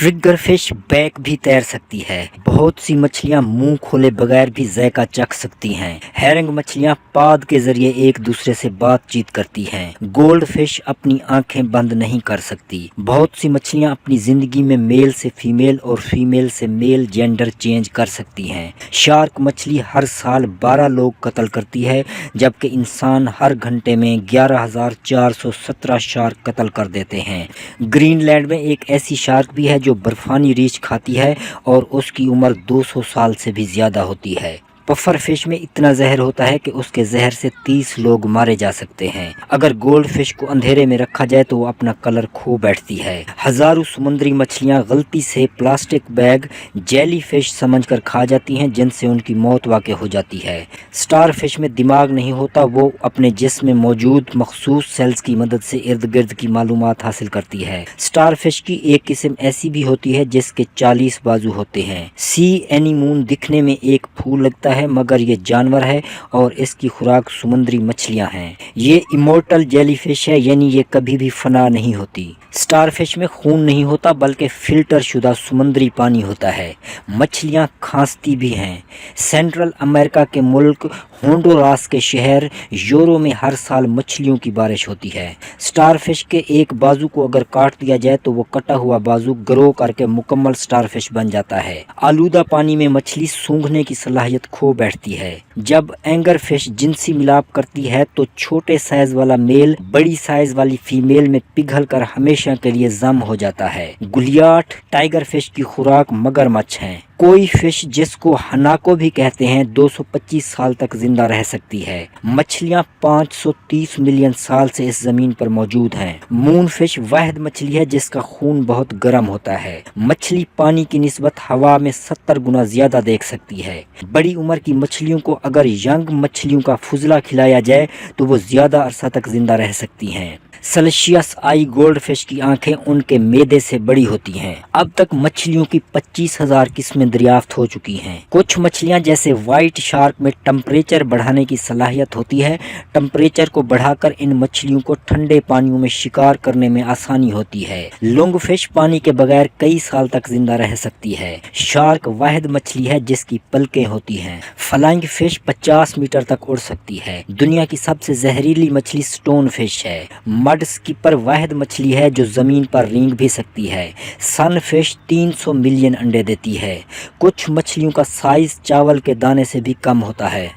Trigger fish back भी तैर सकती है। बहुत सी मछलियां मुंह खोले बगैर भी जायका चख सकती हैं। हैरंग मछलियां पाद के जरिए एक दूसरे से बातचीत करती हैं। गोल्ड फिश अपनी आंखें बंद नहीं कर सकती। बहुत सी मछलियां अपनी जिंदगी में मेल से फीमेल और फीमेल से मेल जेंडर चेंज कर सकती हैं। शार्क मछली हर साल 12 लोग कत्ल करती है, जबकि इंसान हर घंटे में 11,417 शार्क कत्ल कर देते हैं। ग्रीनलैंड में एक ऐसी शार्क भी है जो बर्फानी रीछ खाती है और उसकी उम्र 200 साल से भी ज़्यादा होती है। पफर फिश में इतना जहर होता है कि उसके जहर से 30 लोग मारे जा सकते हैं। अगर गोल्ड फिश को अंधेरे में रखा जाए तो वो अपना कलर खो बैठती है। हजारों समुद्री मछलियां गलती से प्लास्टिक बैग जेली फिश समझकर खा जाती हैं, जिनसे उनकी मौत वाक़ हो जाती है। स्टार फिश में दिमाग नहीं होता, वो अपने जिस्म में मौजूद मखसूस सेल्स की मदद से इर्द गिर्द की मालूमात हासिल करती है। स्टार फिश की एक किस्म ऐसी भी होती है जिसके 40 बाजू होते हैं। सी एनीमून दिखने में एक फूल लगता है, मगर ये जानवर है और इसकी खुराक समुद्री मछलियां हैं। ये इमोर्टल जेलीफिश है, यानी ये कभी भी फना नहीं होती। स्टारफिश में खून नहीं होता, बल्कि फिल्टर शुदा समुद्री पानी होता है। मछलियां खांसती भी हैं। सेंट्रल अमेरिका के मुल्क होंडुरास के शहर योरो में हर साल मछलियों की बारिश होती है। स्टारफिश के एक बाजू को अगर काट दिया जाए तो वो कटा हुआ बाजू ग्रो करके मुकम्मल स्टारफिश बन जाता है। आलूदा पानी में मछली सूंघने की सलाहियत खो बैठती है। जब एंगर फिश जिनसी मिलाप करती है तो छोटे साइज वाला मेल बड़ी साइज वाली फीमेल में पिघल कर हमेशा के लिए जम हो जाता है। गुलियाट टाइगर फिश की खुराक मगरमच्छ है। कोई फिश जिसको हनाको भी कहते हैं 225 साल तक जिंदा रह सकती है। मछलियां 530 मिलियन साल से इस जमीन पर मौजूद हैं। मून फिश वाहिद मछली है जिसका खून बहुत गर्म होता है। मछली पानी की निस्बत हवा में 70 गुना ज्यादा देख सकती है। बड़ी उम्र की मछलियों को अगर यंग मछलियों का फुजला खिलाया जाए तो वो ज्यादा अरसा तक जिंदा रह सकती हैं। सेल्सियस आई गोल्ड फिश की आंखें उनके मैदे से बड़ी होती हैं। अब तक मछलियों की 25,000 किस्में दरियाफ्त हो चुकी हैं। कुछ मछलियां जैसे व्हाइट शार्क में टेम्परेचर बढ़ाने की सलाहियत होती है। टेम्परेचर को बढ़ाकर इन मछलियों को ठंडे पानियों में शिकार करने में आसानी होती है। लॉन्ग फिश पानी के बगैर कई साल तक जिंदा रह सकती है। शार्क वाहिद मछली है जिसकी पलकें होती हैं। फ्लाइंग फिश 50 मीटर तक उड़ सकती है। दुनिया की सबसे जहरीली मछली स्टोन फिश है। मड स्कीपर वाहिद मछली है जो जमीन पर रेंग भी सकती है। सन फिश 300 मिलियन अंडे देती है। कुछ मछलियों का साइज चावल के दाने से भी कम होता है।